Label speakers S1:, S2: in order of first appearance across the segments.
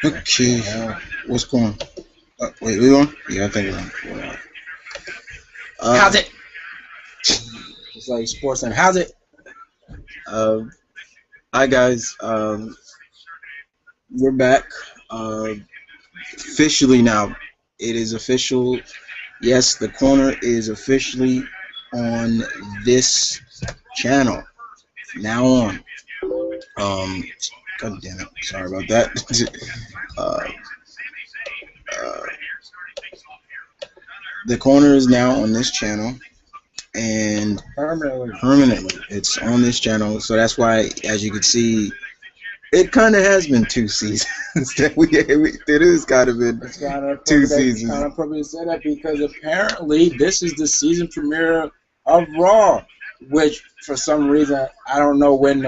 S1: Okay, what's going on? Wait, we on? Yeah, I think we're on.
S2: How's it? It's like sports and how's it?
S1: Uh, Hi guys, we're back. Officially now, it is official. Yes, the corner is officially on this channel. Now on. Um, God damn it! Sorry about that. uh, uh, the corner is now on this channel, and permanently, it's on this channel. So that's why, as you can see, it kind of has been 2 seasons that it is kind of been
S2: It's kind of
S1: 2 seasons.
S2: kind of appropriate to say that because apparently this is the season premiere of Raw, which for some reason I don't know when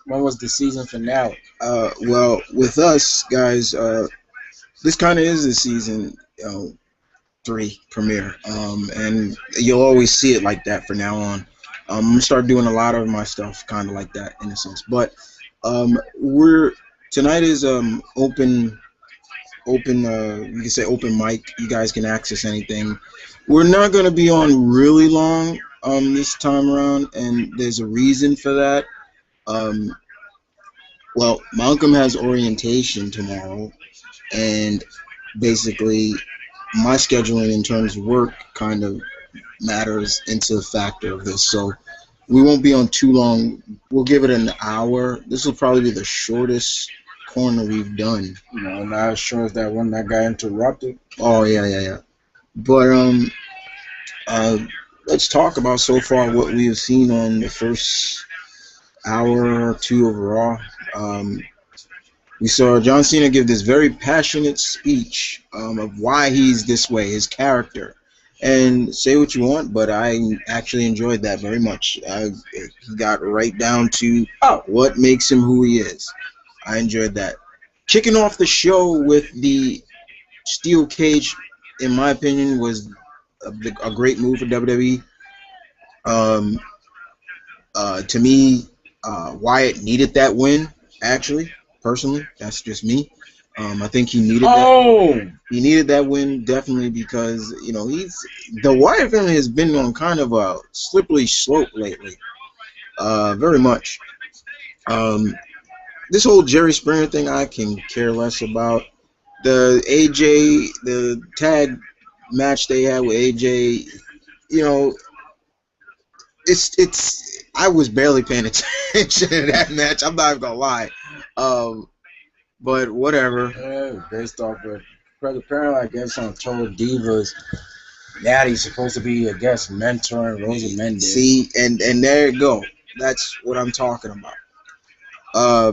S2: was the season finale.
S1: Well, with us guys, this kind of is the season 3 premiere, and you'll always see it like that from now on. I'm gonna start doing a lot of my stuff kind of like that in a sense, but we're tonight is open you can say open mic. You guys can access anything. We're not gonna be on really long this time around, and there's a reason for that. Um, well, Malcolm has orientation tomorrow, and basically my scheduling in terms of work kind of matters into the factor of this. So we won't be on too long. We'll give it an hour. This will probably be the shortest corner we've done.
S2: Not as sure as that one that got interrupted.
S1: Oh yeah. But uh, let's talk about so far what we have seen on the first hour or two of Raw. Um, we saw John Cena give this very passionate speech of why he's this way, his character. And say what you want, but I actually enjoyed that very much. He got right down to what makes him who he is. I enjoyed that. Kicking off the show with the steel cage, in my opinion, was a great move for WWE. Um, to me, Wyatt needed that win. Actually, personally, that's just me. I think he needed that. He needed that win definitely because the Wyatt family has been on kind of a slippery slope lately. Very much. Um, this whole Jerry Springer thing, I can care less about. The AJ, the tag match they had with AJ, you know, it's. I was barely paying attention to that match. I'm not even gonna lie. But whatever.
S2: Yeah, based off of because apparently I guess on Total Divas, Natty's supposed to be mentoring Rosa Mendes.
S1: See, and there you go. That's what I'm talking about. Uh,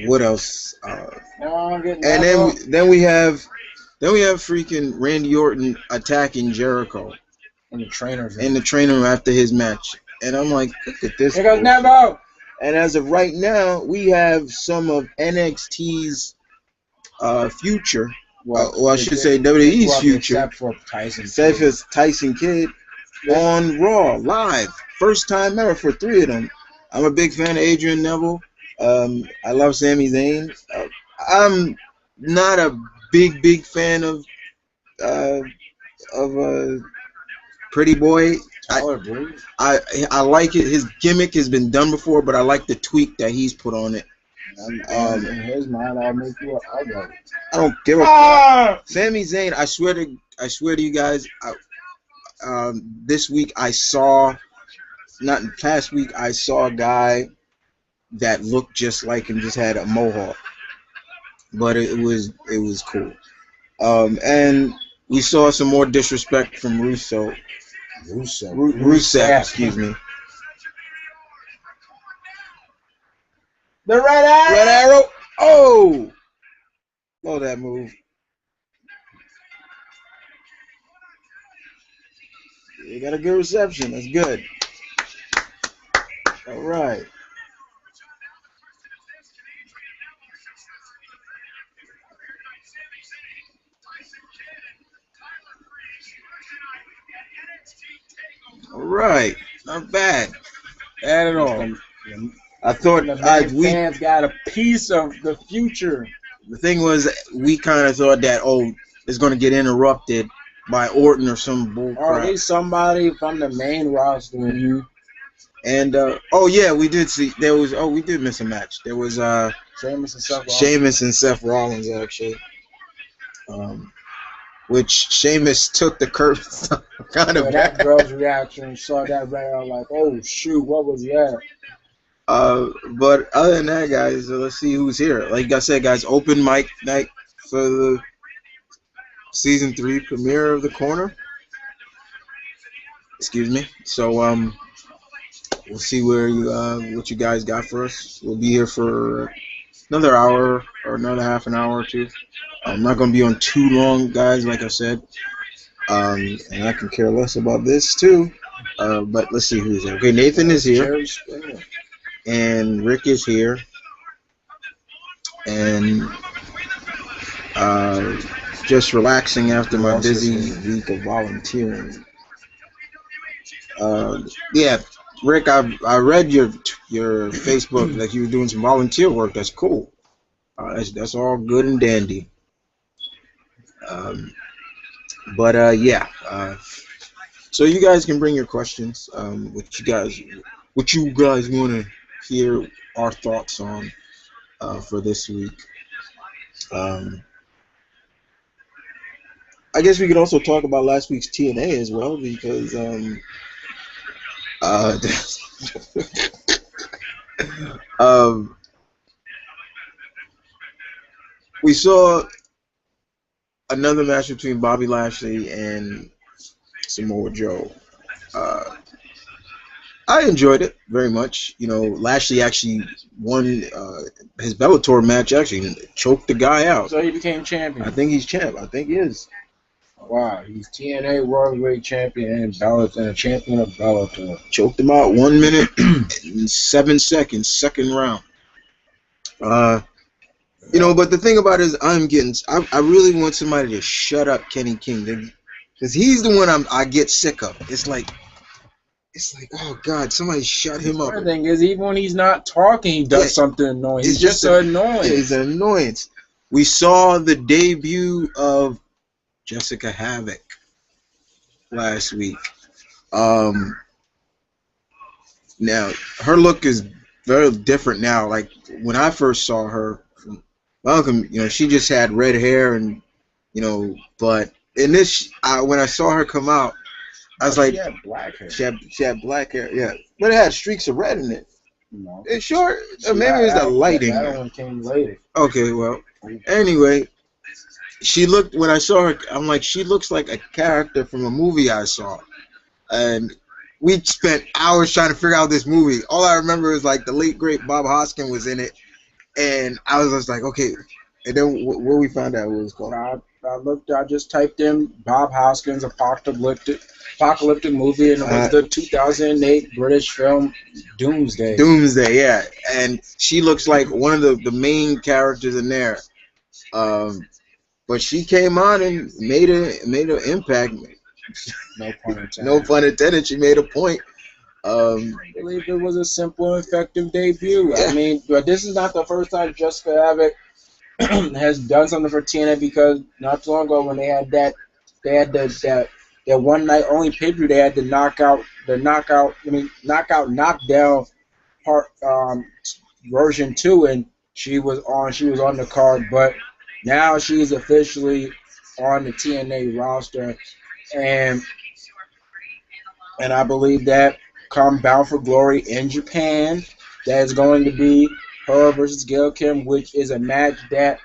S1: what else? And then we have freaking Randy Orton attacking Jericho
S2: in the trainer
S1: room after his match, and I'm like, look at this.
S2: Here goes Nevo.
S1: And as of right now, we have some of NXT's future. Well, I should say WWE's future.
S2: Except for
S1: Tyson Kidd on Raw live, first time ever for 3 of them. I'm a big fan of Adrian Neville. I love Sami Zayn. I'm not a big fan of Pretty Boy. I like it. His gimmick has been done before, but I like the tweak that he's put on it.
S2: In his mind, I'll make you an
S1: I don't give a fuck. Sami Zayn, I swear to you guys, this week last week, I saw a guy that looked just like him, just had a mohawk. But it was cool. And we saw some more disrespect from Rusev, excuse me.
S2: The Red
S1: Arrow. Oh! Love that move. You got a good reception. That's good. All right. All right. Not bad.
S2: Bad at all.
S1: I thought
S2: The man fans got a piece of the future.
S1: the thing was we kind of thought that it's going to get interrupted by Orton or some bull
S2: Or at
S1: crap.
S2: least somebody from the main roster.
S1: Mm-hmm. And oh yeah, we did see there was we did miss a match. There was Sheamus and Seth Rollins actually. Which Sheamus took the curb kind of
S2: that girl's reaction, saw that right out like, oh shoot, what was that?
S1: But other than that, guys, let's see who's here. Like I said, guys, open mic night for the season 3 premiere of The Corner. Excuse me. So we'll see what you guys got for us. We'll be here for another hour or another half an hour or two. I'm not going to be on too long, guys, like I said. And I can care less about this, too. But let's see who's here. Okay, Nathan is here. And Rick is here. And just relaxing after my busy week of volunteering. Yeah, Rick, I read your Facebook that you were doing some volunteer work. That's cool. That's all good and dandy. But yeah. So you guys can bring your questions. What you guys want to hear our thoughts on for this week. I guess we could also talk about last week's TNA as well because we saw another match between Bobby Lashley and Samoa Joe. I enjoyed it very much. You know, Lashley actually won his Bellator match, actually choked the guy out.
S2: So he became champion.
S1: I think he's champ. I think he is.
S2: Wow, he's TNA World Heavyweight Champion and Bellator, and a champion of Bellator.
S1: Choked him out 1 minute and 7 seconds, second round. You know, but the thing about it is I really want somebody to shut up Kenny King. Because he's the one I get sick of. It's like, oh, God, somebody shut him up.
S2: The thing is, even when he's not talking, he does something annoying. He's just annoying.
S1: He's an annoyance. We saw the debut of Jessica Havoc last week. Now, her look is very different now. Like, when I first saw her from Welcome, you know, she just had red hair and, you know, but in this, when I saw her come out, I was like,
S2: she had black hair.
S1: She had black hair, yeah. But it had streaks of red in it.
S2: No.
S1: It's short. Maybe it was the lighting.
S2: That one came later.
S1: Okay, well, anyway, when I saw her, I'm like, she looks like a character from a movie I saw. And we spent hours trying to figure out this movie. All I remember is, like, the late, great Bob Hoskins was in it. And I was just like, okay. And then where we found out what it was called.
S2: I just typed in Bob Hoskins apocalyptic movie, and it was the 2008 British film Doomsday.
S1: Doomsday, yeah. And she looks like one of the main characters in there. But she came on and made an impact.
S2: No pun intended.
S1: No pun intended. She made a point.
S2: I believe it was a simple, effective debut. Yeah. I mean, but this is not the first time Jessica Havoc has done something for TNA, because not too long ago when they had that one night only pay-per-view, they had the knockout knockdown part version 2, and she was on the card, but now she's officially on the TNA roster, and I believe that come Bound for Glory in Japan, that is going to be her versus Gail Kim, which is a match that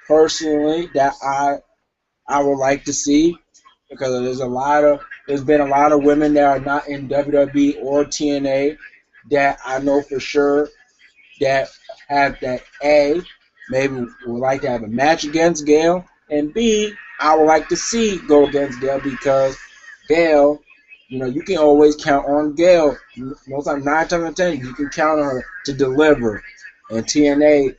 S2: personally that I would like to see, because there's been a lot of women that are not in WWE or TNA that I know for sure that have that A, maybe would like to have a match against Gail, and B, I would like to see go against Gail, because Gail, you know, you can always count on Gail. Most time, 9 times out of 10, you can count on her to deliver. And TNA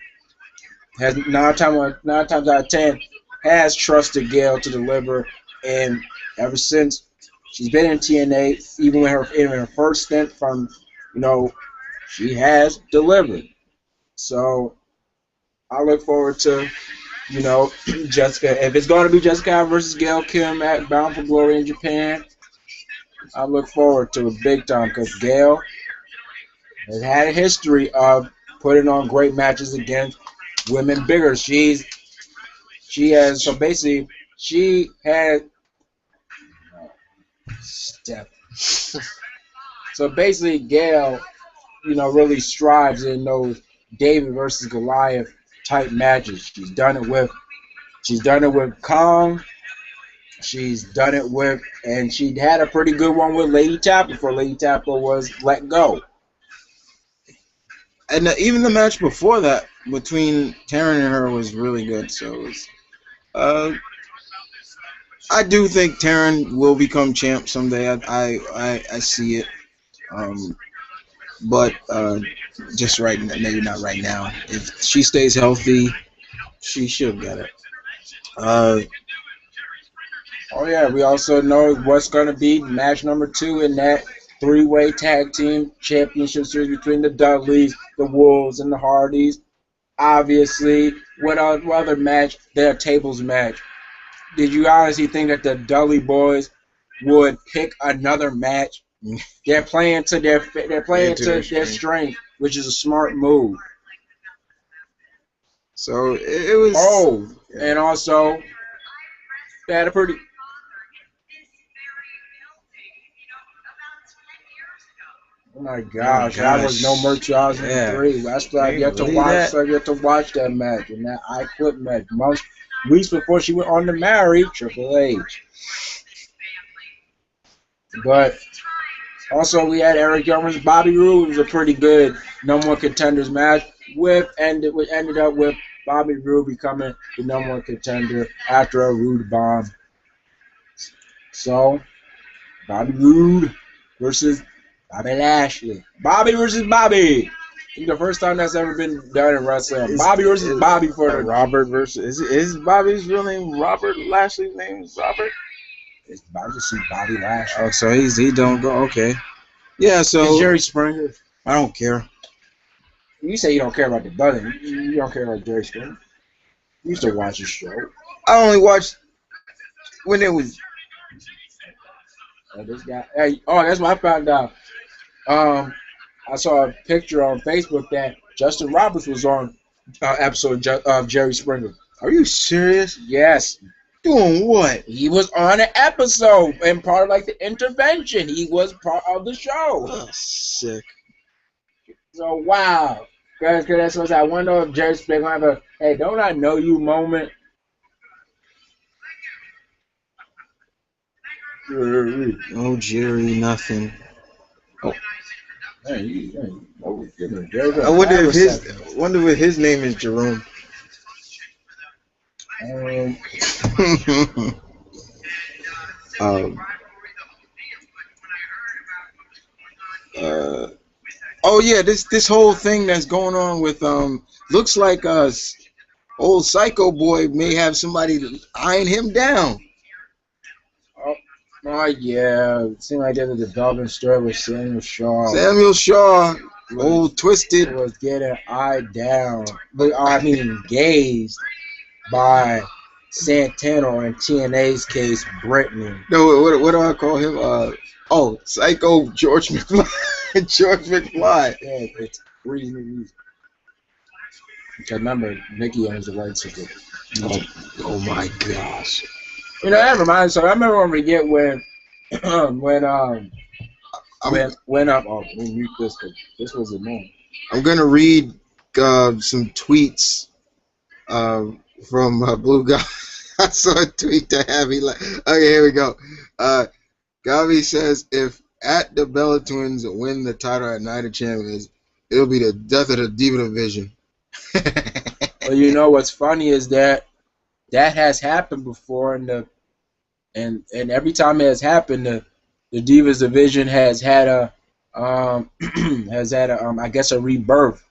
S2: has 9 times out of 10 has trusted Gail to deliver, and ever since she's been in TNA, even in her first stint from she has delivered. So I look forward to, Jessica. If it's going to be Jessica versus Gail Kim at Bound for Glory in Japan, I look forward to it big time because Gail has had a history of putting on great matches against women bigger. She has so basically she had step. So basically, Gail, really strives in those David versus Goliath type matches. She's done it with Kong. She's done it with, and she had a pretty good one with Lady Tapper before Lady Tapper was let go.
S1: And even the match before that between Taryn and her was really good. So uh, I do think Taryn will become champ someday. I see it. Um, but just right now, maybe not right now. If she stays healthy, she should get it. Uh,
S2: Oh yeah, we also know what's going to be match number 2 in that three-way tag team championship series between the Dudleys, the Wolves, and the Hardys. Obviously, what other match? Their tables match. Did you honestly think that the Dudley boys would pick another match? They're playing to their strength, which is a smart move.
S1: So it was.
S2: Oh, yeah. And also they had a pretty. Oh my gosh, that was no more 2003. Yeah. That's why you have to watch. So you have to watch that match and that I Quit match. Weeks before she went on to marry Triple H. But also we had Eric Young versus Bobby Roode. It was a pretty good number one contenders match. Which ended up with Bobby Roode becoming the number one contender after a Roode bomb. So Bobby Roode versus Bobby Lashley. Bobby versus Bobby. I think the first time that's ever been done in wrestling. Bobby versus Bobby for the
S1: Robert versus is Bobby's real name Robert? Lashley's name is Robert?
S2: It's Bobby Lashley.
S1: Oh, so he don't go okay. Yeah, so
S2: it's Jerry Springer.
S1: I don't care.
S2: You say you don't care about the button. You don't care about Jerry Springer. You used to watch the show.
S1: I only watched when it was.
S2: This guy. Hey, that's what I found out. I saw a picture on Facebook that Justin Roberts was on episode of Jerry Springer.
S1: Are you serious?
S2: Yes.
S1: Doing what?
S2: He was on an episode and part of like the intervention. He was part of the show.
S1: Oh, sick.
S2: So wow. Because that's what I wonder if Jerry Springer have a hey, don't I know you moment.
S1: Oh, Jerry, nothing. Oh.
S2: Hey,
S1: I wonder if his name is Jerome. Oh yeah, this whole thing that's going on with looks like old Psycho Boy may have somebody eyeing him down.
S2: Oh yeah, it seemed like there was a development story with Samuel Shaw.
S1: Samuel Shaw, old Twisted,
S2: was getting eyed down, but engaged by Santana in TNA's case, Brittany.
S1: No, what do I call him? Psycho George McFly. George McFly.
S2: Yeah, it's reason. I remember Nikki owns the rights to it.
S1: Oh my gosh.
S2: That reminds me. So I remember when we get when this was annoying.
S1: I'm gonna read some tweets from Blue Guy. I saw a tweet that had me like, okay, here we go. Gavi says if at the Bella Twins win the title at Night of Champions, it'll be the death of the Diva Division.
S2: Well, what's funny is that has happened before, and every time it has happened, the Divas division has had a I guess a rebirth.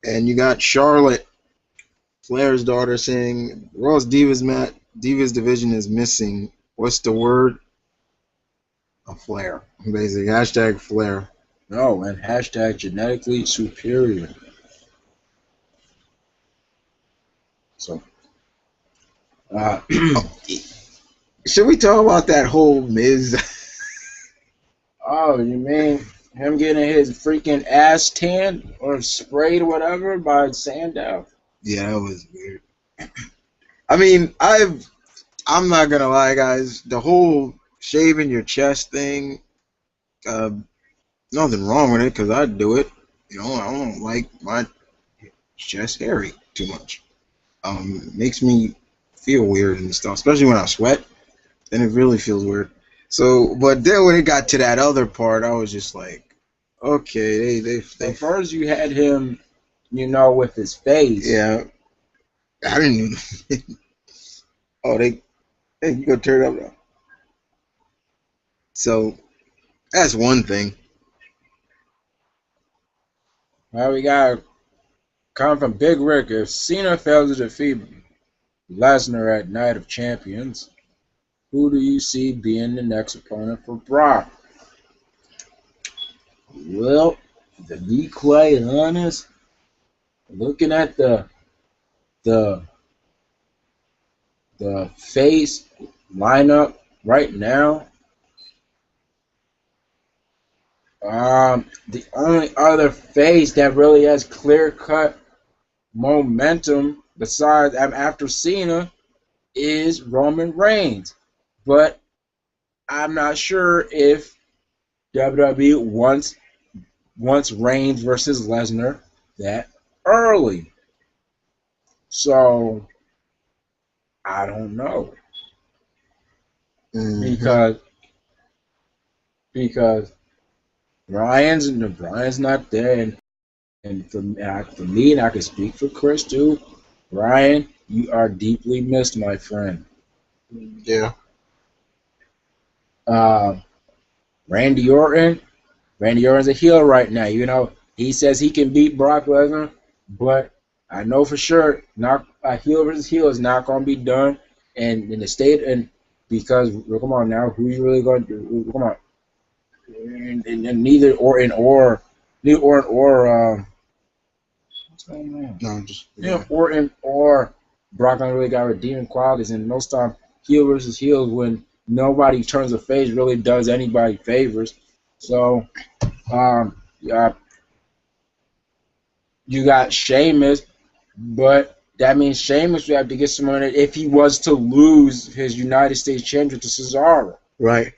S1: And you got Charlotte, Flair's daughter, saying Raw's Divas division is missing. What's the word? A Flair. Basically, hashtag Flair.
S2: No, and hashtag genetically superior. So, uh,
S1: Oh, should we talk about that whole Miz?
S2: oh, you mean him getting his freaking ass tanned or sprayed or whatever by Sandow?
S1: Yeah, that was weird. I mean, I'm not gonna lie, guys. The whole shaving your chest thing, uh, nothing wrong with it because I do it. I don't like my chest hairy too much. Makes me feel weird and stuff, especially when I sweat. Then it really feels weird. So, but then when it got to that other part, I was just like, okay,
S2: So first you had him, with his face.
S1: yeah. I didn't even. Oh, hey, you go turn it up now. So that's one thing.
S2: Well, we got coming from Big Rick. If Cena fails to defeat Lesnar at Night of Champions, who do you see being the next opponent for Brock? Well, to be quite honest, looking at the the face lineup right now, the only other face that really has clear cut momentum besides after Cena is Roman Reigns. But I'm not sure if WWE wants Reigns versus Lesnar that early. So I don't know.
S1: Mm-hmm.
S2: Because Brian's not there, and for me, and I can speak for Chris too. Brian, you are deeply missed, my friend.
S1: Yeah.
S2: Uh, Randy Orton. Randy Orton's a heel right now. He says he can beat Brock Lesnar, but I know for sure not a heel versus heel is not going to be done. And in the state, and because come on now, who you really going to do? Come on, and neither Orton or what's going on?
S1: No, just
S2: Orton or Brock don't really got redeeming qualities, and most time heel versus heel when nobody turns a face really does anybody favors. So, yeah, you got Sheamus, but that means Sheamus would have to get someone that if he was to lose his United States Championship to Cesaro.
S1: right.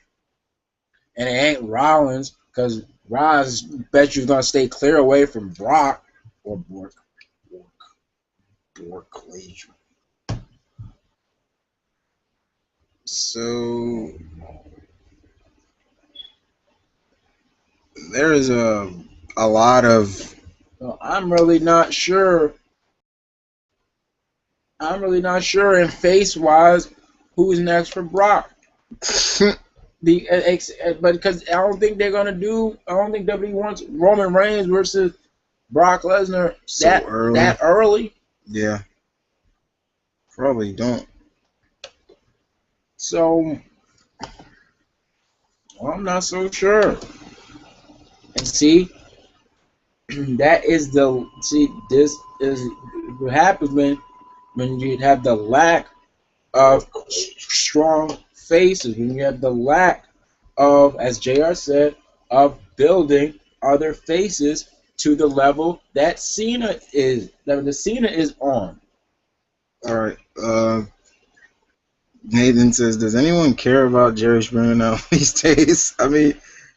S2: And it ain't Rollins, because Rollins bet you're going to stay clear away from Brock or Bork Lesnar.
S1: So there is a lot of.
S2: So I'm really not sure. In face wise, who's next for Brock. But because I don't think they're gonna do. I don't think WWE wants Roman Reigns versus Brock Lesnar that early.
S1: Yeah. Probably don't.
S2: So I'm not so sure. And see, this is what happens when you have the lack of strong faces, when you have the lack of, as JR said, of building other faces to the level that Cena is on.
S1: All right. Nathan says, "Does anyone care about Jerry Springer now these days?" I mean,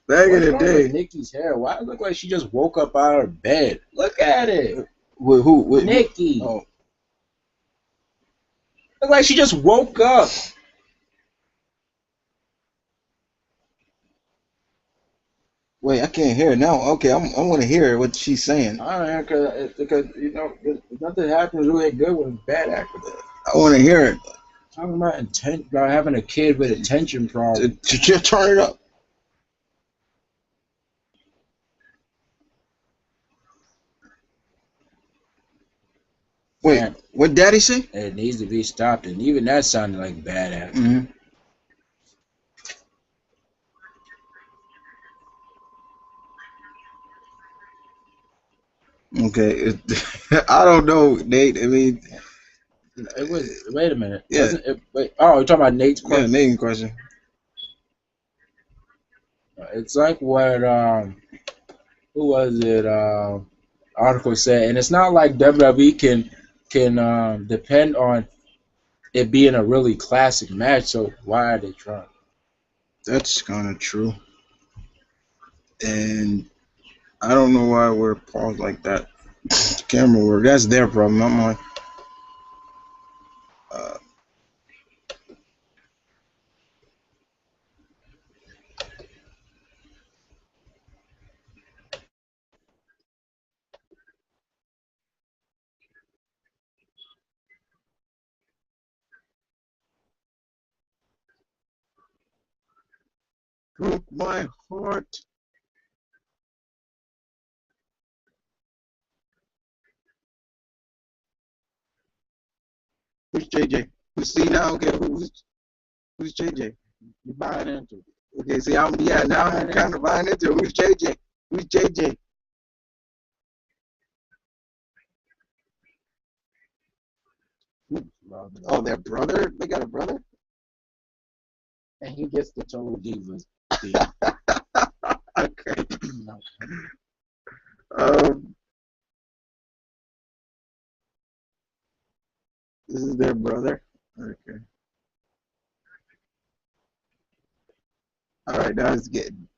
S1: back in the day,
S2: Nikki's hair. Why does it look like she just woke up out of bed? Look at it.
S1: with who? With
S2: Nikki.
S1: Oh,
S2: Look like she just woke up.
S1: wait, I can't hear it now. Okay, I want to hear what she's saying.
S2: I don't know, because nothing happens really good when bad actors.
S1: I want to hear it.
S2: Talking about having a kid with attention problems.
S1: To turn it up. Wait,
S2: Man,
S1: what Daddy say?
S2: it needs to be stopped, and even that sounded like bad acting.
S1: Mm-hmm. Okay, I don't know, Nate. I mean,
S2: It was. Wait a minute.
S1: yeah,
S2: Wasn't it? Wait. Oh, you're talking about Nate's
S1: yeah,
S2: question.
S1: Nate question.
S2: It's like what who was it? Article said, and it's not like WWE can depend on it being a really classic match. So why are they trying?
S1: That's kind of true, and I don't know why we're paused like that. Camera work. That's their problem, not mine. Uh, broke my heart. Who's JJ? Who's see now? Okay, who's JJ?
S2: You buying into it?
S1: Okay, see, now I'm kind of buying into it. Who's JJ? Who's JJ? Oh, their brother? They got a brother?
S2: And he gets the Total Divas.
S1: Okay. Um, this is their brother. Okay. All right, now it's getting.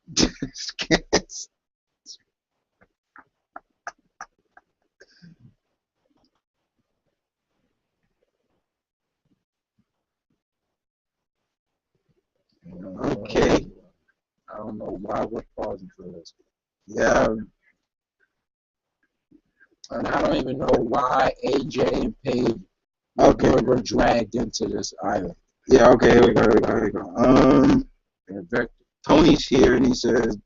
S1: Okay.
S2: I don't know why we're pausing for this.
S1: Yeah.
S2: And I don't even know why AJ and Paige were dragged into this either.
S1: Yeah. Okay. Here we go. Here we go. Tony's here, and he says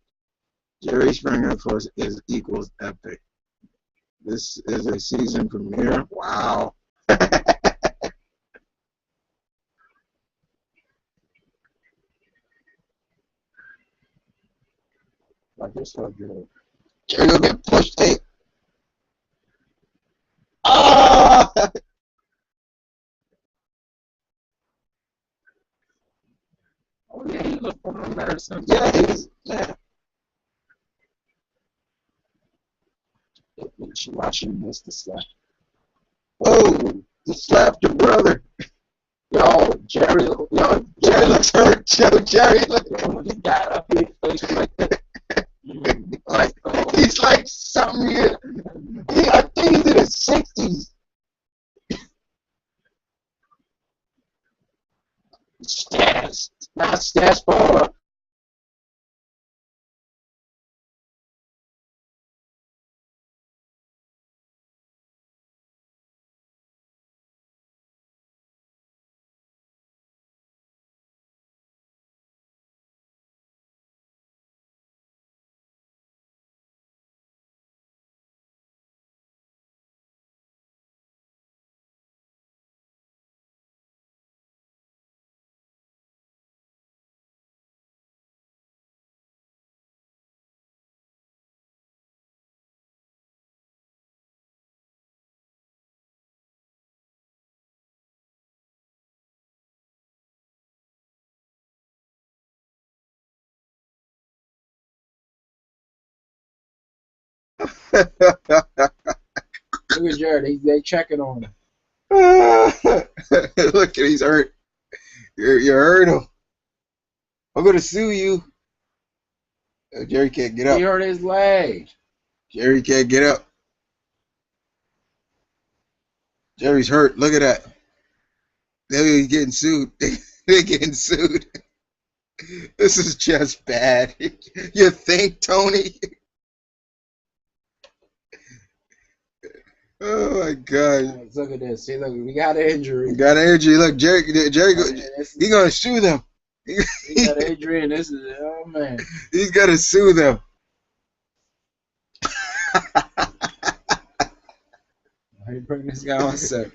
S1: Jerry Springer plus is equals epic. This is a season premiere. Wow.
S2: Like this so good.
S1: Jerry will get pushed. Hey. Ah!
S2: Oh yeah, he looked for the medicine.
S1: Yeah.
S2: Why she missed the slap?
S1: Whoa! You slapped your brother.
S2: Jerry
S1: looks hurt. Jerry looks.
S2: he got up his face like that.
S1: He's like something here. I think he's in his 60s.
S2: Stats, not stats for Look at Jared. They checking on him.
S1: Look, he's hurt. You hurt him. I'm gonna sue you. Jerry can't get up.
S2: He hurt his leg.
S1: Jerry can't get up. Jerry's hurt. Look at that. They're getting sued. They're getting sued. This is just bad. You think, Tony? Oh my God!
S2: Look at this. See, look, we got an injury.
S1: We got an injury. Look, Jerry, he's gonna sue them.
S2: We got an injury, and this is oh man.
S1: He's gonna sue them.
S2: How you bring this guy on set?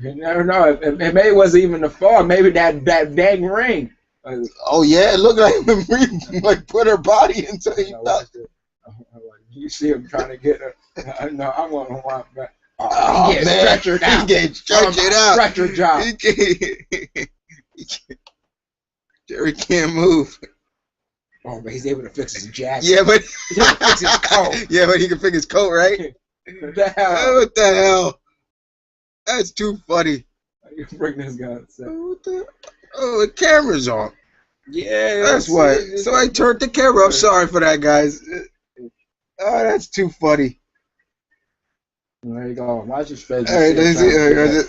S2: You never know. It maybe it wasn't even the fall. Maybe that dang ring.
S1: Oh yeah, it looked like when Marie like put her body into it.
S2: You see him trying to get her. No, I'm going to want back.
S1: Oh,
S2: He
S1: man.
S2: stretchered out.
S1: He getting stretchered out.
S2: Stretcher job.
S1: He can't. Jerry can't move.
S2: Oh, but he's able to fix his jacket.
S1: Yeah, but
S2: He's able to fix his coat.
S1: Yeah, but he can fix his coat, right?
S2: What the hell?
S1: Oh, what the hell? That's too funny.
S2: You bring this guy.
S1: Oh, the camera's off.
S2: Yeah,
S1: That's why. So I turned the camera off. Sorry for that, guys. Oh, that's too funny.
S2: There you go. Watch his face.
S1: All right,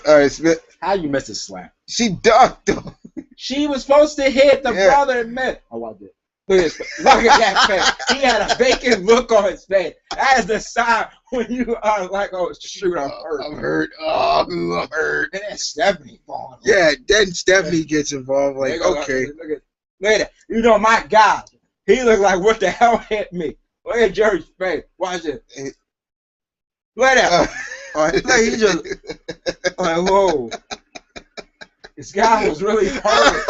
S1: all right, Smith.
S2: How you miss a slap?
S1: She ducked though.
S2: She was supposed to hit the brother and Bennett. Oh, I did. Look at this. Look at that face. He had a vacant look on his face. That is the sign when you are like, oh shoot, I'm hurt.
S1: I'm hurt. Oh, I'm hurt.
S2: And then Stephanie falling.
S1: Yeah, then Stephanie gets involved. Like, okay.
S2: Look at that. You know my God. He looked like what the hell hit me. Look at Jerry's face. Watch it. Look at that. Like he just like whoa. This guy was really hurt.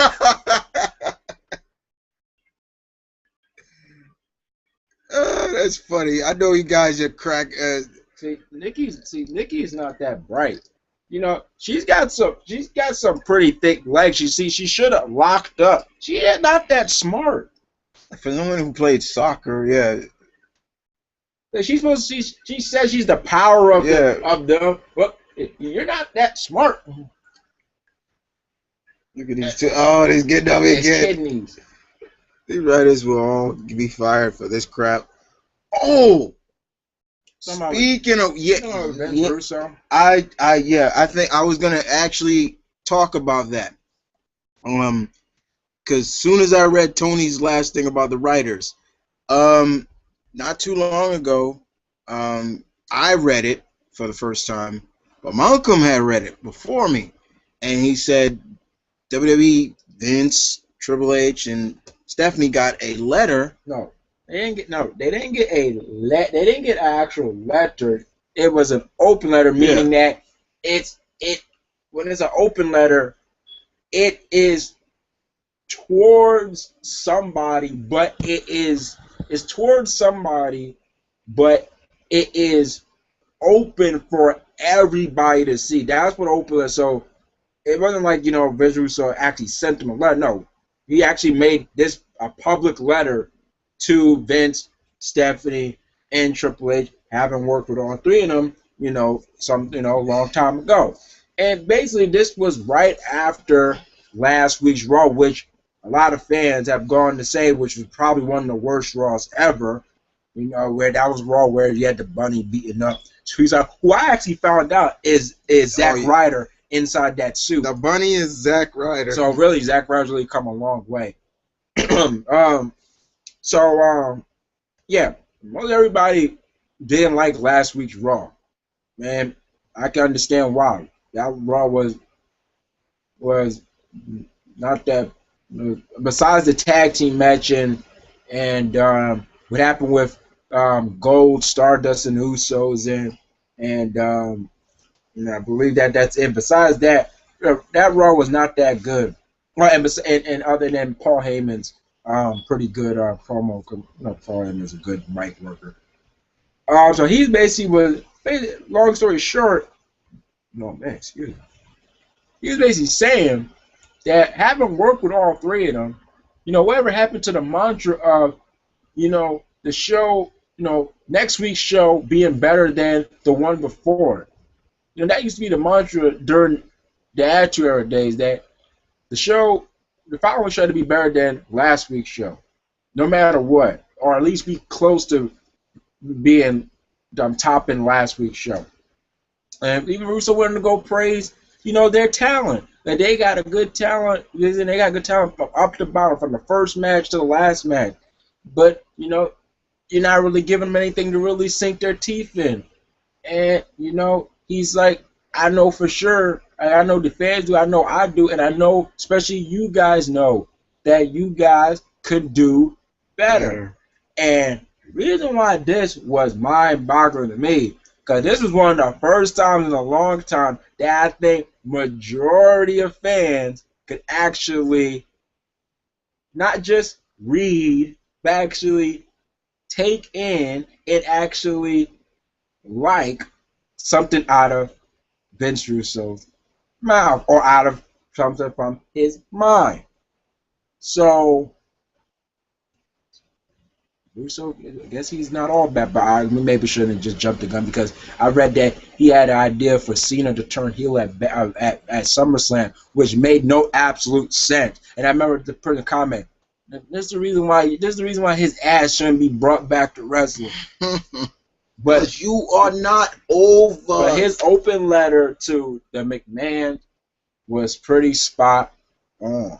S1: Oh, that's funny. I know you guys are crack.
S2: See, Nikki's not that bright. You know, she's got some pretty thick legs. You see, she should have locked up. She is not that smart.
S1: For someone who played soccer, yeah.
S2: She's supposed to. She says she's the power of the. Well, you're not that smart.
S1: Look at these two. Oh, he's getting up again.
S2: Kidneys.
S1: These writers will all be fired for this crap. Oh, speaking of
S2: Russo.
S1: I think I was gonna actually talk about that. Because soon as I read Tony's last thing about the writers, not too long ago, I read it for the first time, but Malcolm had read it before me, and he said WWE, Vince, Triple H, and Stephanie got a letter.
S2: No, they didn't get They didn't get an actual letter. It was an open letter, meaning that when it's an open letter, it is towards somebody, but it's towards somebody, but it is open for everybody to see. That's what open letter. So it wasn't like Vince Russo actually sent them a letter. No, he actually made this a public letter to Vince, Stephanie, and Triple H, having worked with all three of them, a long time ago. And basically, this was right after last week's Raw, which a lot of fans have gone to say, which was probably one of the worst Raws ever. Where that was Raw where you had the bunny beaten up. So he's like, who I actually found out is Zack Ryder inside that suit.
S1: The bunny is Zack Ryder.
S2: So really, Zack Ryder's really come a long way. Most everybody didn't like last week's Raw. Man, I can understand why. That Raw was not that. Besides the tag team match and what happened with Gold, Stardust, and Usos, and I believe that's it. Besides that, that Raw was not that good. And other than Paul Heyman's pretty good promo. No, Paul Heyman is a good mic worker. So he basically long story short, excuse me. He was basically saying that having worked with all three of them, whatever happened to the mantra of, the show, next week's show being better than the one before. That used to be the mantra during the Attitude Era days, that the following show to be better than last week's show, no matter what, or at least be close to being topping last week's show. And even Russo wanted to go praise, their talent. That they got a good talent, and they got good talent from up to bottom, from the first match to the last match. But, you're not really giving them anything to really sink their teeth in. And, he's like, I know for sure, I know the fans do, I know I do, and I know especially you guys know that you guys could do better. And the reason why this was mind-boggling to me, because this was one of the first times in a long time that I think majority of fans could actually not just read, but actually take in and actually like something out of Vince Russo's mouth or out of something from his mind. So Russo, I guess he's not all bad, but I maybe shouldn't have just jumped the gun because I read that he had an idea for Cena to turn heel at SummerSlam, which made no absolute sense. And I remember the person comment, "This is the reason why. This is the reason why his ass shouldn't be brought back to wrestling."
S1: But you are not over.
S2: But his open letter to the McMahon was pretty spot on.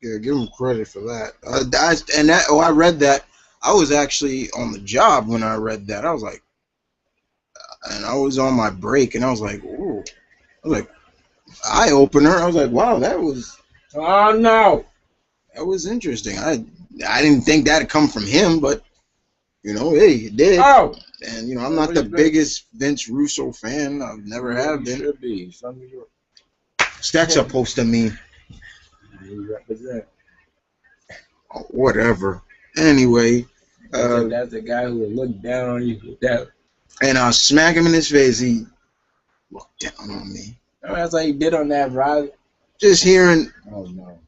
S1: Yeah, give him credit for that. I read that. I was actually on the job when I read that. I was like, and I was on my break, and I was like, ooh. I was like, eye opener. I was like, wow, that was.
S2: Oh no,
S1: that was interesting. I didn't think that'd come from him, but hey, it did.
S2: Oh,
S1: and I'm not the biggest Vince Russo fan. I've never have been.
S2: Should be. Some of your
S1: That's supposed to mean.
S2: You represent.
S1: Whatever. Anyway.
S2: That's the guy who would look down on you with that.
S1: And I'll smack him in his face. He looked down on me.
S2: That's like he did on that ride.
S1: Just hearing.
S2: Oh no.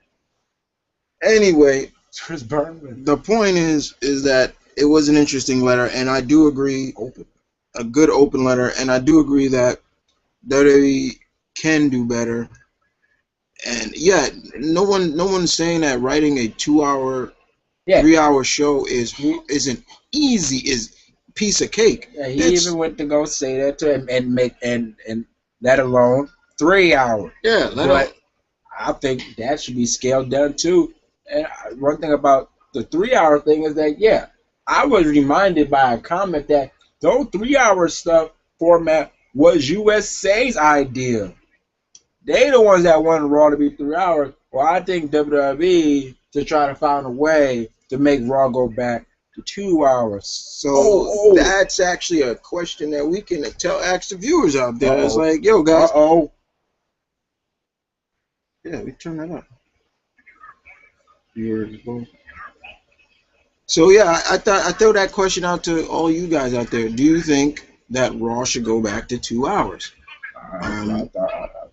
S1: Anyway,
S2: Chris Berman.
S1: The point is that it was an interesting letter, and I do agree. A good open letter, and I do agree that WWE can do better. And yeah, no one's saying that writing a 2-hour, 3-hour show isn't easy. Is piece of cake.
S2: Yeah, he even went to go say that to him and let alone 3 hours.
S1: Yeah,
S2: but I think that should be scaled down too. And one thing about the 3-hour thing is that I was reminded by a comment that those 3-hour stuff format was USA's idea. They the ones that wanted Raw to be 3 hours. Well, I think WWE to try to find a way to make Raw go back to 2 hours.
S1: So that's actually a question that we can ask the viewers out there. It's like, yo, guys. Yeah, we turn that up. So yeah, I throw that question out to all you guys out there. Do you think that Raw should go back to 2 hours?
S2: I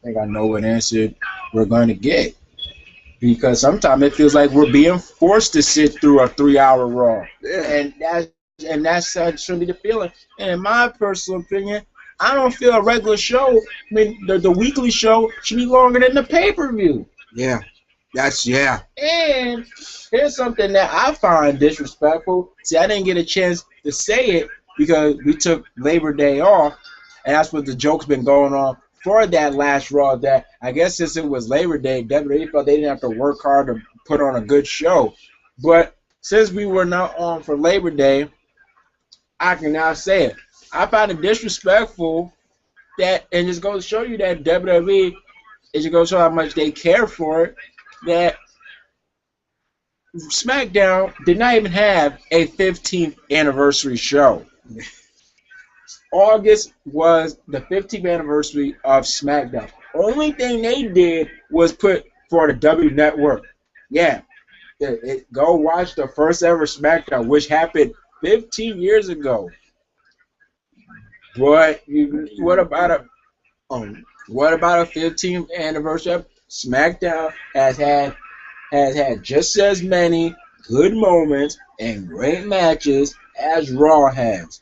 S2: think I know what answer we're going to get. Because sometimes it feels like we're being forced to sit through a 3-hour Raw.
S1: Yeah.
S2: And that's shouldn't be the feeling. And in my personal opinion, I don't feel a regular show, I mean, the weekly show should be longer than the pay-per-view.
S1: Yeah.
S2: And here's something that I find disrespectful. See, I didn't get a chance to say it because we took Labor Day off, and that's what the joke's been going on for that last Raw. That I guess since it was Labor Day, WWE felt they didn't have to work hard to put on a good show. But since we were not on for Labor Day, I can now say it. I find it disrespectful that, and just goes to show you that WWE, it just goes to show how much they care for it, that SmackDown did not even have a 15th anniversary show. August was the 15th anniversary of SmackDown. Only thing they did was put for the W Network. Yeah, go watch the first ever SmackDown, which happened 15 years ago. But what about a 15th anniversary of SmackDown has had just as many good moments and great matches as Raw has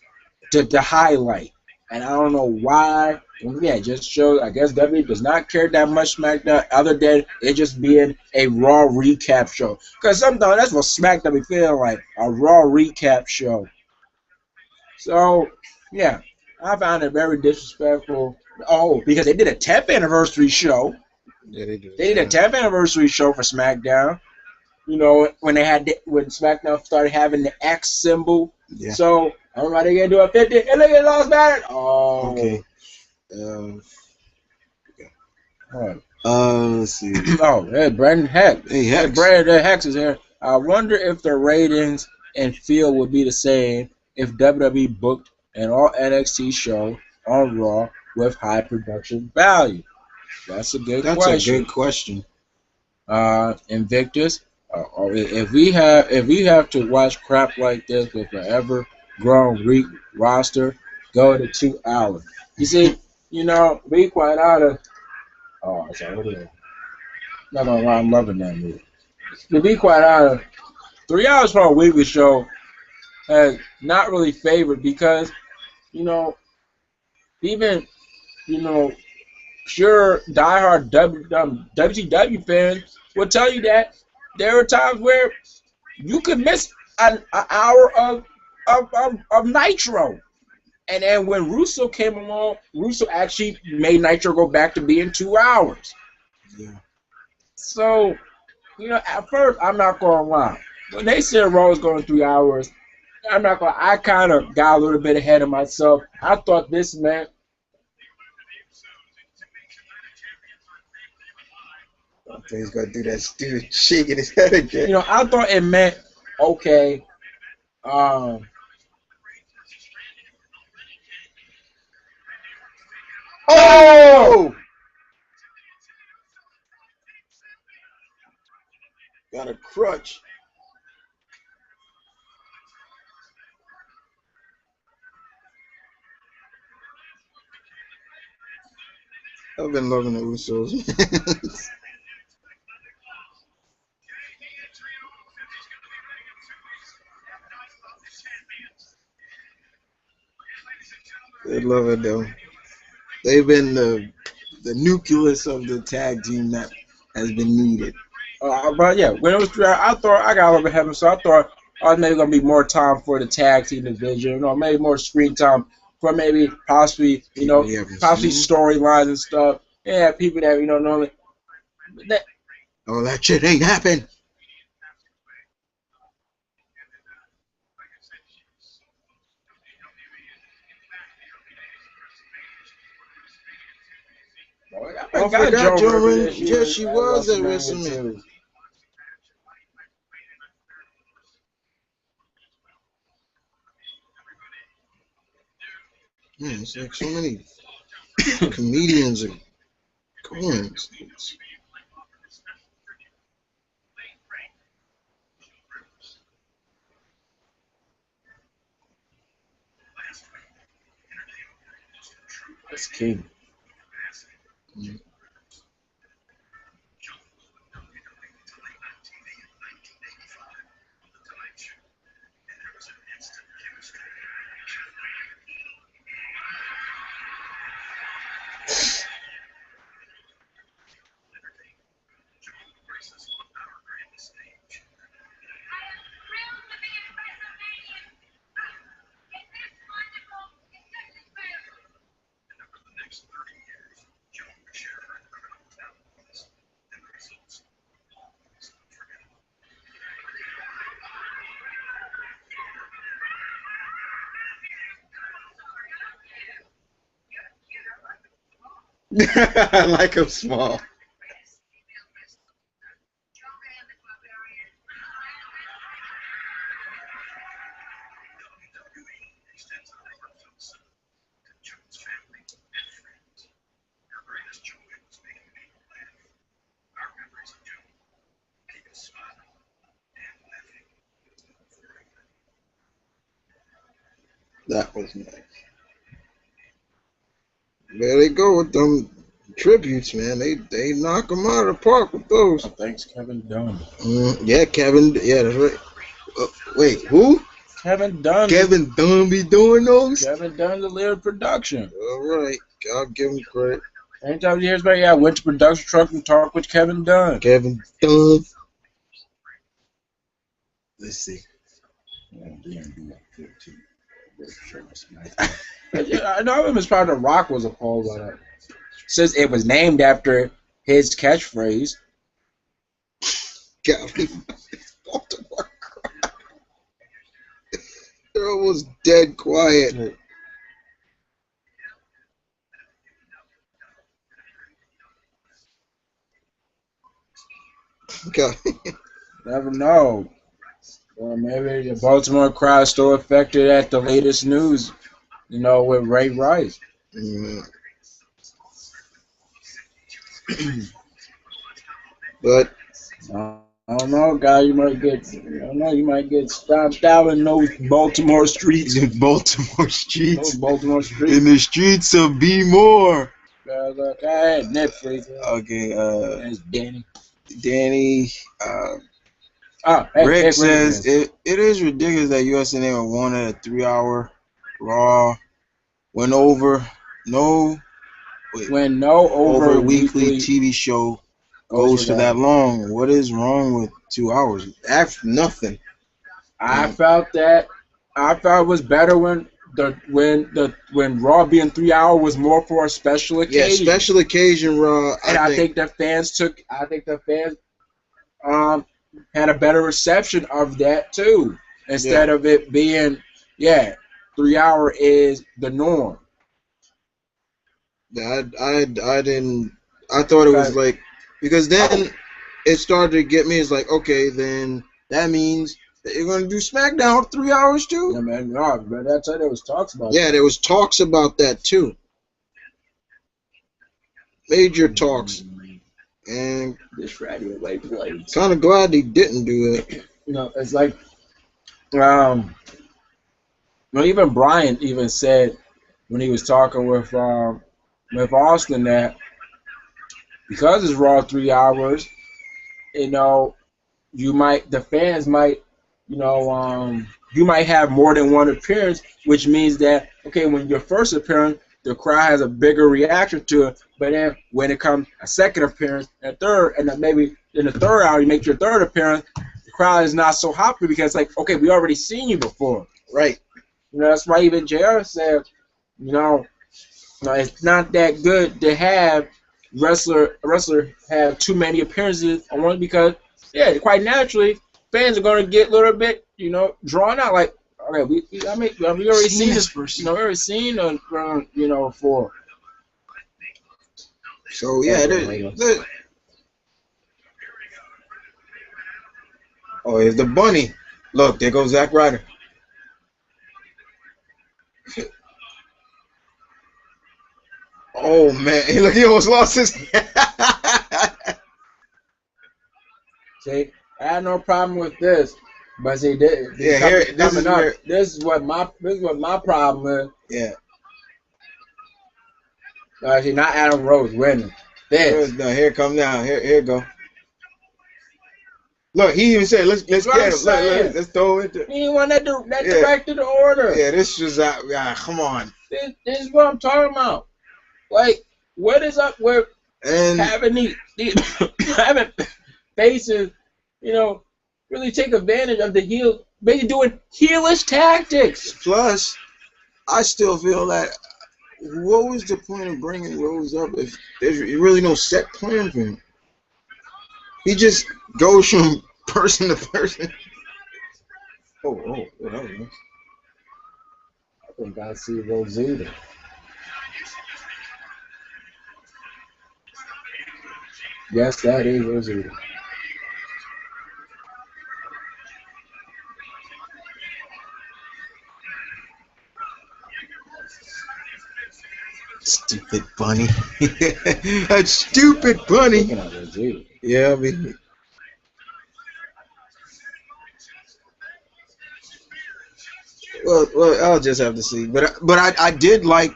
S2: to highlight. And I don't know why. Yeah, it just shows, I guess WWE does not care that much SmackDown other than it just being a Raw recap show. Because sometimes that's what SmackDown be feeling like, a Raw recap show. So, yeah, I found it very disrespectful. Oh, because they did a 10th anniversary show.
S1: Yeah, they did.
S2: They did a 10th anniversary show for SmackDown. You know, when SmackDown started having the X symbol.
S1: Yeah.
S2: So, everybody gonna do a 50. And look at Lost Matter. Oh.
S1: Okay. Let's see.
S2: Hey, Brandon Hex.
S1: Hey, Hex.
S2: Brandon Hex is here. I wonder if the ratings and feel would be the same if WWE booked an all NXT show on Raw with high production value. That's a good question.
S1: That's a good question.
S2: Invictus. If we have to watch crap like this with forever grown roster, go to 2 hours. You see, be quite out of. Oh, sorry, what is it? Not gonna lie, I'm loving that movie. To be quite honest, 3 hours for a weekly show has not really favored because you know even you know sure diehard WCW fans will tell you that there are times where you could miss an hour of Nitro. And then when Russo came along, Russo actually made Nitro go back to being 2 hours.
S1: Yeah.
S2: So, at first, I'm not going to lie. When they said Raw was going 3 hours, I kind of got a little bit ahead of myself. I thought this meant,
S1: I think he's gonna do that stupid shaking his head again.
S2: I thought it meant, okay, um,
S1: Oh! Got a crutch. I've been loving the Usos. They love it though. They've been the nucleus of the tag team that has been needed.
S2: but yeah, when it was 3 hours, I thought I got a little bit ahead of myself. I thought maybe going to be more time for the tag team division, maybe more screen time for maybe possibly,
S1: People you haven't
S2: possibly
S1: seen.
S2: storylines and stuff. Yeah, people that, normally. That,
S1: Oh, that shit ain't happened. I forgot Joe. Yeah, she was at WrestleMania.
S2: too.
S1: It's like so many comedians are going.
S2: That's king.
S1: I like him small. That was nice. There they go with them tributes, man. They knock them out of the park with those.
S2: Oh, thanks, Kevin Dunn.
S1: Yeah, Kevin. Yeah, that's right. Wait, who?
S2: Kevin Dunn.
S1: Kevin Dunn be doing those?
S2: Kevin Dunn, the leader of production.
S1: All right, I'll give him credit.
S2: Anytime you hear about, I went to production truck and talked with Kevin Dunn.
S1: Kevin Dunn. Let's see.
S2: I know him as part of The Rock was appalled by that. Says it was named after his catchphrase.
S1: God, Baltimore crowd. They're almost dead quiet. God.
S2: Never know. Or maybe the Baltimore crowd still affected at the latest news, with Ray Rice.
S1: But
S2: I don't know, guy. You might get. I don't know. You might get stomped out in those Baltimore streets.
S1: In Baltimore
S2: Those
S1: streets.
S2: Baltimore
S1: In
S2: streets.
S1: the streets of B more.
S2: Look, I had Netflix.
S1: Okay,
S2: That's Danny.
S1: Danny,
S2: Hey,
S1: Rick
S2: hey,
S1: says
S2: Rick.
S1: it is ridiculous that USNA would want a 3 hour Raw went over no wait,
S2: When no
S1: over
S2: over
S1: weekly
S2: weekly
S1: TV show
S2: goes for
S1: goes for that
S2: that.
S1: long. What is wrong with 2 hours? Nothing.
S2: I felt that. I felt it was better when Raw being 3 hour was more for a special
S1: Yeah,
S2: occasion.
S1: special occasion Raw.
S2: And I think the fans took. I think the fans had a better reception of that too, instead of it being 3 hour is the norm.
S1: I didn't. I thought it was like because then it started to get me. It's like okay, then that means that you're gonna do SmackDown 3 hours too.
S2: Yeah, man, no, but that's what there was talks about.
S1: Yeah, there was talks about that too. Major talks, and
S2: This radio like blades.
S1: kind of glad they didn't do it.
S2: It's like well, even Brian even said when he was talking with Austin that because it's Raw 3 hours, the fans might, you might have more than one appearance, which means that okay, when your first appearance, the crowd has a bigger reaction to it, but then when it comes a second appearance, and a third, and then maybe in the 3rd hour you make your third appearance, the crowd is not so happy because it's like okay, we already seen you before,
S1: Right.
S2: that's why even JR said, it's not that good to have a wrestler have too many appearances on one because quite naturally fans are going to get a little bit drawn out like okay we already seen this person, we already seen for.
S1: So yeah, oh, here's the bunny. Look, there goes Zack Ryder. Oh man, look, he almost lost his.
S2: See, I had no problem with this, but see, this is what my problem is.
S1: Yeah.
S2: Actually, not Adam Rose winning. This.
S1: No, here come now. Here go. Look, he even said, let's get him. Let's throw it.
S2: He didn't want that directed the order.
S1: Yeah, this was come on.
S2: This is what I'm talking about. Like, what is up with having having faces, really take advantage of the heel, basically doing heelish tactics.
S1: Plus, I still feel that what was the point of bringing Rose up if there's really no set plan for him? He just goes from person to person. Oh, that was nice.
S2: I think I see Rosita. Yes, that is Rosita.
S1: Stupid bunny. That stupid bunny. Yeah, I mean. Well, I'll just have to see. But I did like.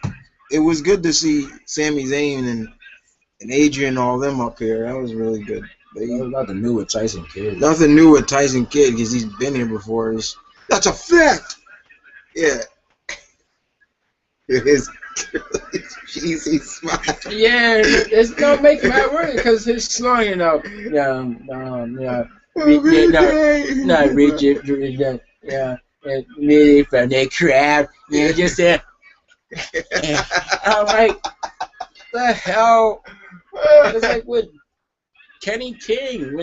S1: It was good to see Sami Zayn and Adrian and all them up here. That was really good.
S2: Nothing new with Tyson Kidd.
S1: Nothing new with Tyson Kidd because he's been here before. That's a fact. Yeah. It is. Cheesy smile.
S2: Yeah, it's gonna make that work because his slang, Richard, me from the crab, just said, I'm like, the hell? It's like with Kenny King.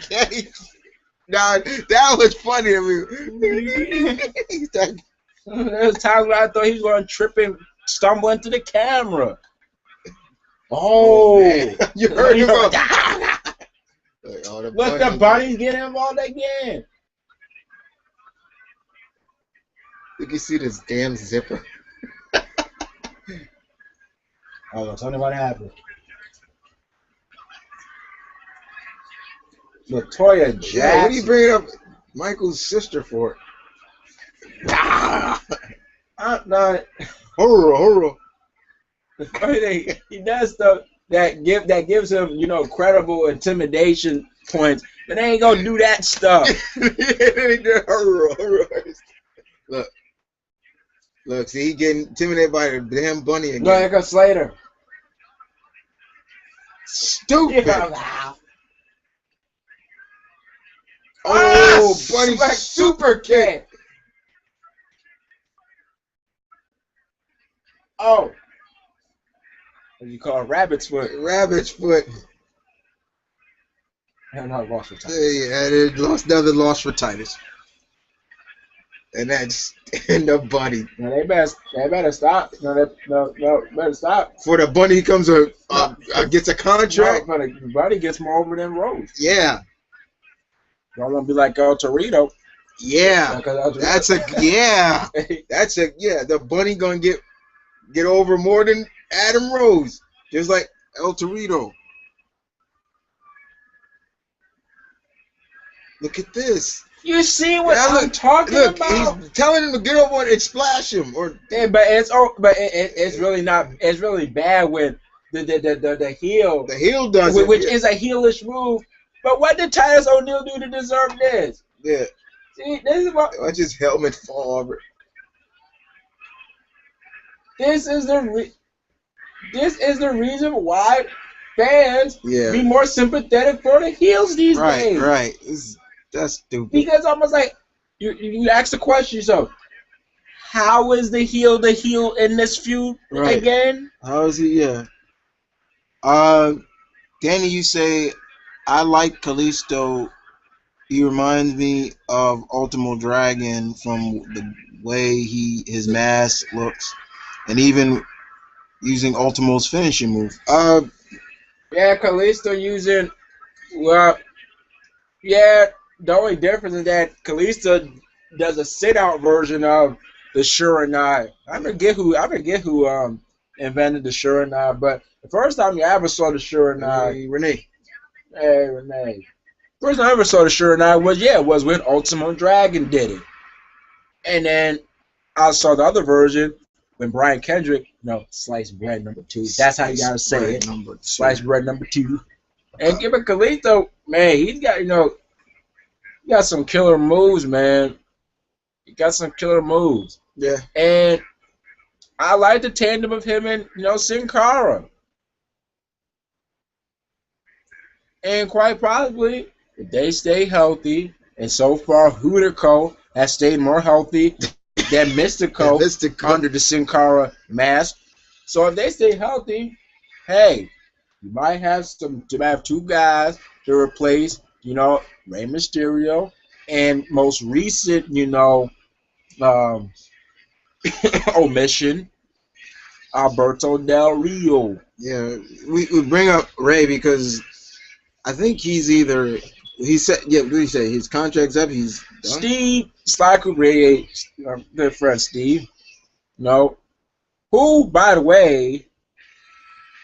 S1: Kenny. Nah, that was funny to me.
S2: There was times where I thought he was going to trip and stumble into the camera. Oh,
S1: you heard him go.
S2: Look, the bunny's getting involved again.
S1: You can see this damn zipper.
S2: Oh, tell me what happened. Latoya
S1: Yeah, what are you
S2: Jackson.
S1: bringing up Michael's sister for? Ah!
S2: I'm not.
S1: Horror.
S2: The funny thing, he does stuff that gives him, credible intimidation points, but they ain't gonna do that stuff.
S1: Horror. Look, see, he getting intimidated by the damn bunny again.
S2: No, here goes Slater.
S1: Stupid.
S2: Yeah.
S1: Oh, bunny
S2: super kick. Oh. What do you call it? Rabbit's foot.
S1: Rabbit's foot.
S2: And I lost for time.
S1: Yeah, they lost for Titus. And that's in the bunny.
S2: No, they better stop. No, better stop.
S1: For the bunny comes gets a contract.
S2: No, the bunny gets more over than Rose.
S1: Yeah.
S2: Don't want to be like El Torito.
S1: Yeah. The bunny gonna get over more than Adam Rose, just like El Torito. Look at this.
S2: You see what I'm talking about?
S1: He's telling him to get over and splash him,
S2: it's really not. It's really bad when the heel.
S1: The heel does it,
S2: which is a heelish move. But what did Titus O'Neil do to deserve this?
S1: Yeah.
S2: See, this is what.
S1: Watch his helmet fall over.
S2: This is the reason why fans be more sympathetic for the heels these days.
S1: Right. That's stupid.
S2: Because almost like you ask the question yourself, how is the heel in this feud again?
S1: How is he? Yeah. Danny, you say I like Kalisto. He reminds me of Ultimo Dragon from the way his mask looks, and even using Ultimo's finishing move.
S2: Kalisto using the only difference is that Kalisto does a sit-out version of the Shuranai. I forget who invented the Shuranai, but the first time you ever saw the Shuranai, Renee. First time I ever saw the Shuranai was when Ultimo Dragon did it, and then I saw the other version when Brian Kendrick, sliced bread number 2. That's how you gotta say it. Sliced bread number 2. And give it Kalisto, man, he's got he got some killer moves, man. He got some killer moves.
S1: Yeah.
S2: And I like the tandem of him and Sin Cara. And quite possibly, if they stay healthy, and so far Hooterco has stayed more healthy than Mystico under the Sin Cara mask. So if they stay healthy, hey, you might have 2 guys to replace, Rey Mysterio, and most recent, omission, Alberto Del Rio.
S1: Yeah, we bring up Rey because I think he said, what did he say? His contract's up. He's done?
S2: Steve Slaku, good friend Steve. Who, by the way,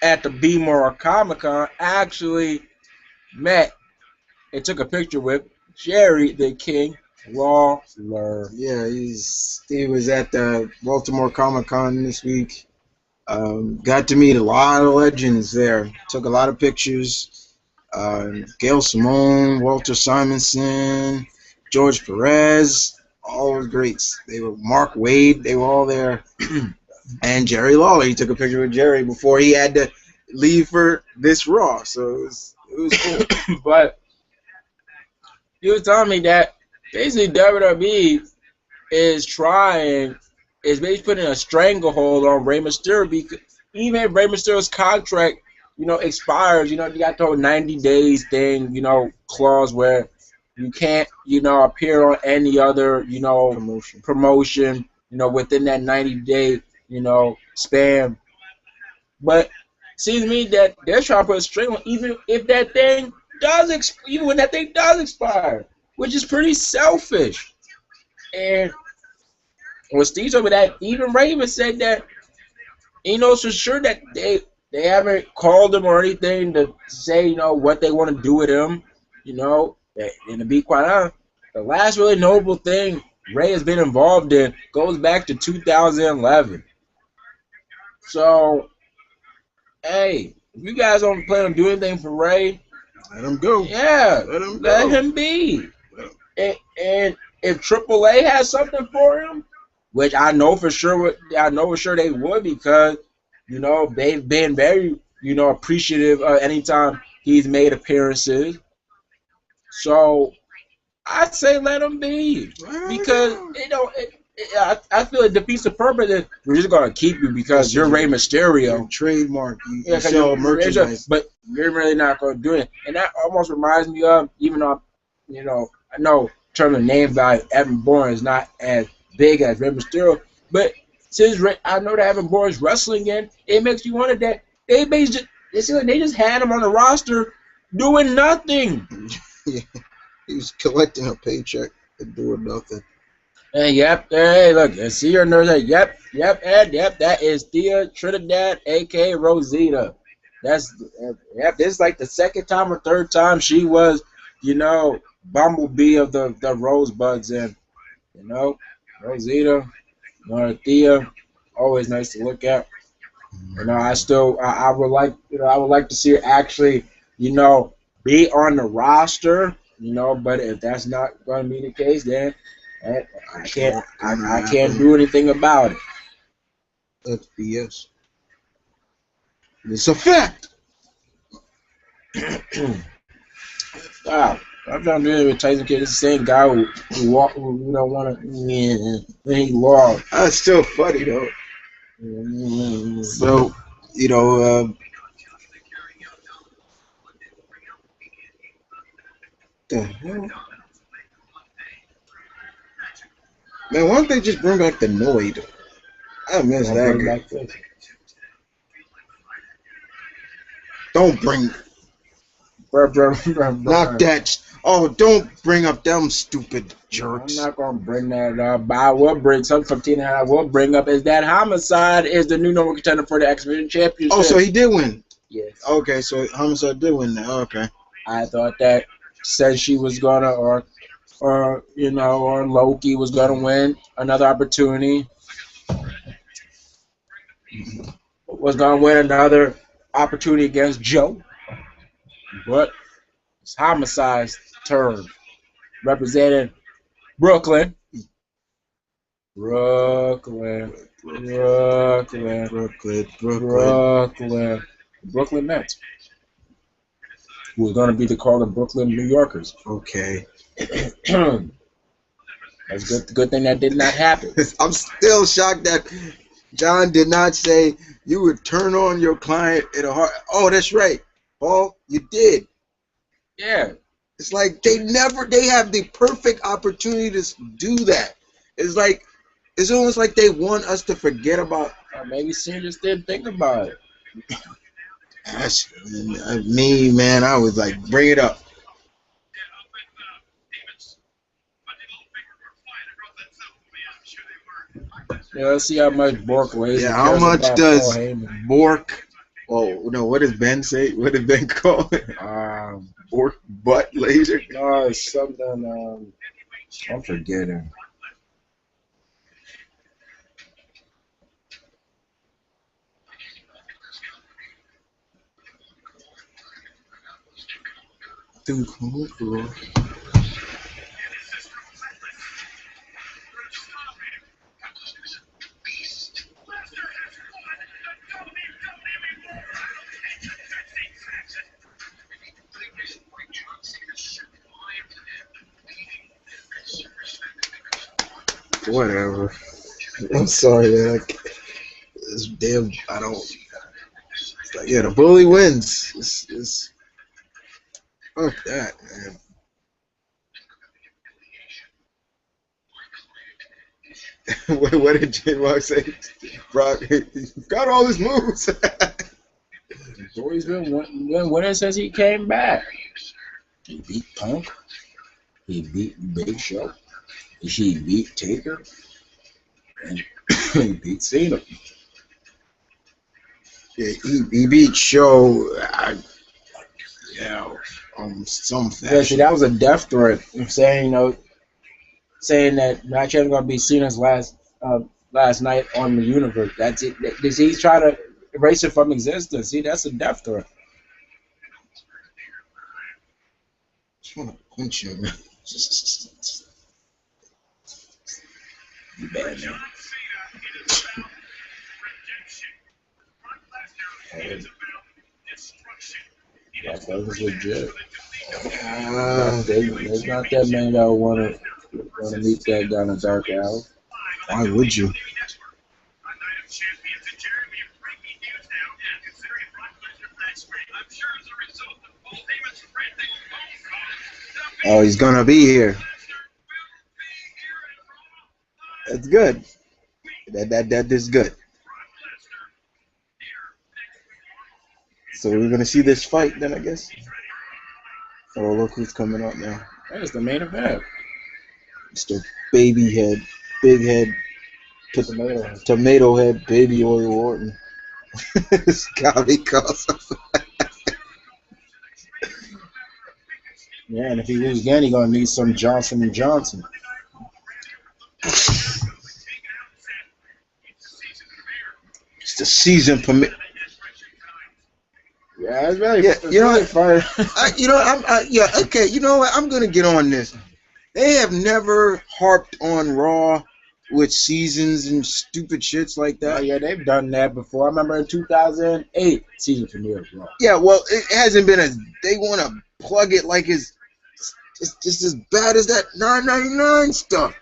S2: at the B-More Comic-Con actually met and took a picture with Jerry the King Lawler.
S1: Yeah, he was at the Baltimore Comic-Con this week. Got to meet a lot of legends there. Took a lot of pictures. Gail Simone, Walter Simonson, George Perez, all those greats. They were Mark Wade. They were all there. And Jerry Lawler. He took a picture with Jerry before he had to leave for this Raw. So it was cool.
S2: But he was telling me that basically WWE is basically putting a stranglehold on Rey Mysterio because even if Rey Mysterio's contract, expires, you got the whole 90 days thing, clause where you can't, appear on any other, promotion, within that 90-day, span. But it seems to me that they're trying to put a string on even if that thing even when that thing does expire, which is pretty selfish. And when Steve told me that, even Raven said that he knows for sure that they haven't called him or anything to say, what they want to do with him. you know, and to be quite honest, the last really notable thing Ray has been involved in goes back to 2011. So, hey, if you guys don't plan on doing anything for Ray,
S1: Let him go.
S2: yeah,
S1: Let him
S2: let
S1: go.
S2: him be. And if AAA has something for him, which I know for sure, they would because they've been very appreciative anytime he's made appearances. So I'd say let him be because I feel it defeats the purpose that we're just gonna keep you because you're Rey Mysterio.
S1: Your trademark. You sell merchandise,
S2: but you're really not gonna do it. And that almost reminds me of, even though I know in terms of name value, Evan Bourne is not as big as Rey Mysterio, but since I know that Evan Bourne is wrestling again, it makes you wonder that they just had him on the roster doing nothing.
S1: Yeah. He was collecting a paycheck and doing nothing.
S2: And hey, look, and see your nurse. Yep, Ed, that is Thea Trinidad, aka Rosita. This is like the second time or third time she was, Bumblebee of the Rosebuds, and Rosita, Thea, always nice to look at. I would like to see her actually, be on the roster, but if that's not going to be the case, then I can't do anything about it.
S1: That's BS. It's a fact.
S2: I'm trying to do it with Tyson Kidd. It's the same guy who don't want to. Yeah, he lost.
S1: That's still funny though. So the hell? Man, why don't they just bring back the Noid? I miss that guy. Don't bring. Knock that. Oh, don't bring up them stupid jerks.
S2: I'm not gonna bring that up. But I will bring something from Tina. I will bring up is that Homicide is the new number contender for the X Division Championship.
S1: Oh, so he did win.
S2: Yes.
S1: Okay, so Homicide did win now. Okay.
S2: I thought that said she was gonna, or Loki was gonna win another opportunity. Was gonna win another opportunity against Joe, but it's Homicide's turn, representing Brooklyn Mets, who is going to be called the Brooklyn New Yorkers.
S1: Okay.
S2: That's good thing that did not happen.
S1: I'm still shocked that John did not say you would turn on your client in a heart. Oh, that's right, Paul. You did.
S2: Yeah.
S1: It's like they have the perfect opportunity to do that. It's almost like they want us to forget about.
S2: Maybe Senior just didn't think about it.
S1: That's me, man. I was like, bring it up.
S2: Yeah, let's see how much Bork weighs.
S1: Yeah, how much does Bork? Oh no, what does Ben say? What did Ben call it? Bork butt laser?
S2: No, it's something. I'm forgetting.
S1: Whatever. I'm sorry, man. This damn, I don't. Yeah, the bully wins. It's fuck that, man. What did J-Rock say? Brock, he's got all his moves.
S2: He's been winning since he came back. He beat Punk. He beat Big Show. He beat Taker. And he beat Cena.
S1: Yeah, he beat Show. some
S2: Yeah, see,
S1: fashion.
S2: that was a death threat. I'm saying, saying that Matt Chandler's gonna be Cena's last night on the universe. That's it. He's trying to erase it from existence. See, that's a death threat.
S1: Just want to punch him. You bad man.
S2: That was legit. There's not that many that would wanna meet that down a dark alley.
S1: Why would you? Oh, he's gonna be here. That's good. That is good. So we're gonna see this fight then, I guess. Oh, look who's coming up now.
S2: That's the main event.
S1: Mr. Baby Head, Big Head, tomato Head, Baby Oil Orton. It's gotta be close.
S2: Yeah, and if he loses again, he's gonna need some Johnson and Johnson.
S1: It's the season permit.
S2: Yeah, it's really,
S1: Yeah,
S2: it's
S1: you know
S2: really
S1: what?
S2: fun.
S1: Yeah, okay. You know what? I'm gonna get on this. They have never harped on Raw with seasons and stupid shits like
S2: Oh,
S1: that.
S2: yeah, they've done that before. I remember in 2008, season premiere of Raw.
S1: Yeah, well, it hasn't been as they want to plug it like it's just as bad as that 9.99 stuff.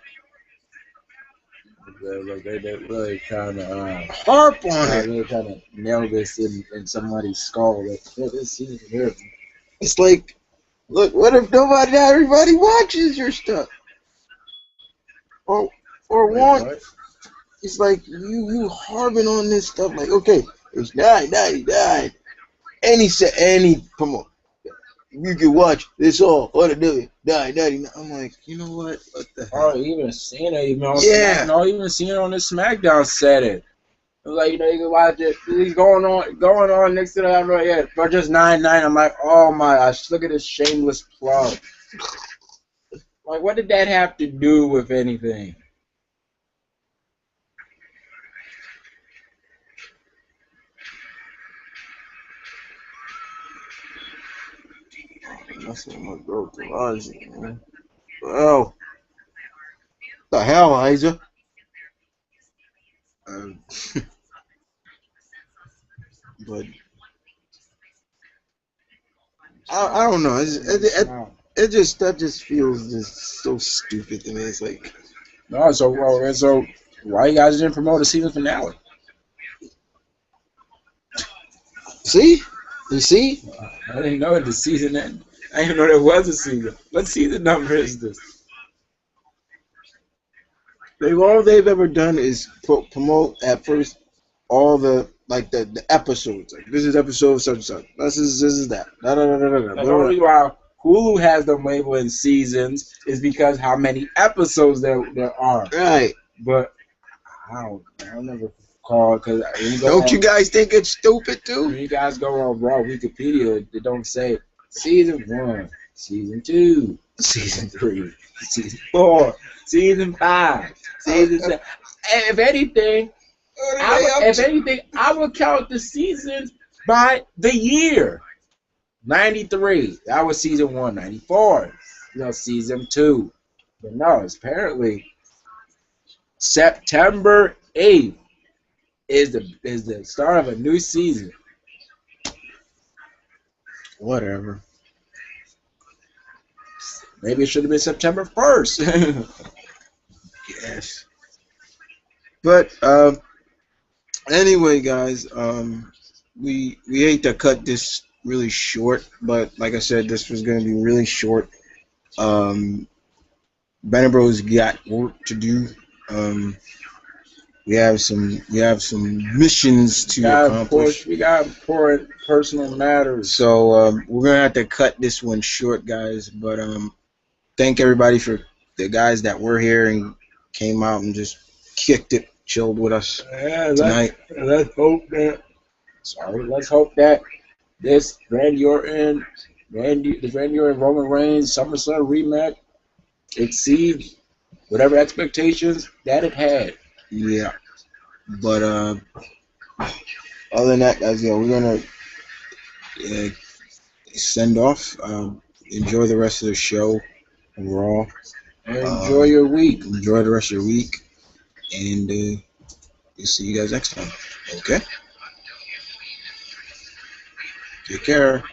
S2: Like they really kind of
S1: Harp on it.
S2: really kind of nail this in somebody's skull. Like, yeah, this season premiere.
S1: It's like, look, what if not everybody watches your stuff? Or
S2: Wait,
S1: want
S2: what?
S1: it's like you harping on this stuff like, okay, it's 9.99. Any promote. You can watch this all on the $9.99. I'm like, you know what? What the hell?
S2: Oh, even Cena, even on
S1: Yeah.
S2: SmackDown, even Cena on the SmackDown said it. It was like, you can watch it. He's going on next to the right, yeah, for just $9.99. I'm like, oh my gosh, look at this shameless plug. Like, what did that have to do with anything?
S1: That's what my girl Taraji, man. Oh, the hell, Isa? But I don't know. It just that just feels just so stupid to me. It's like,
S2: No, so why you guys didn't promote a season finale?
S1: see, you see,
S2: I didn't know the season ended. I didn't know there was a season. What season number is this?
S1: all they've ever done is promote at first all the episodes. Like, this is episode such and such. This is that. Da, da, da, da, da,
S2: The only why Hulu has them labeling seasons is because how many episodes there are.
S1: Right.
S2: But I don't never call because
S1: Don't you guys think it's stupid
S2: when
S1: too?
S2: you guys go on Raw Wikipedia, they don't say season 1, season 2, season 3, season 4, season 5, season 7. And if anything, I would count the seasons by the year. 93, that was season 1. 94, season 2. But no, it's apparently September 8th is the start of a new season.
S1: Whatever.
S2: Maybe it should have been September 1st.
S1: Yes. But anyway, guys, we hate to cut this really short, but like I said, this was going to be really short. Bennett Bros got work to do. We have some missions to accomplish.
S2: We got important personal matters.
S1: So we're gonna have to cut this one short, guys. But thank everybody for the guys that were here and came out and just kicked it, chilled with us tonight.
S2: Let's hope that this Randy Orton Randy and Roman Reigns SummerSlam rematch exceed whatever expectations that it had.
S1: Yeah, but other than that, guys, we're gonna uh, send off. Enjoy the rest of the show on Raw.
S2: And enjoy your week.
S1: Enjoy the rest of your week, and we'll see you guys next time. Okay, take care.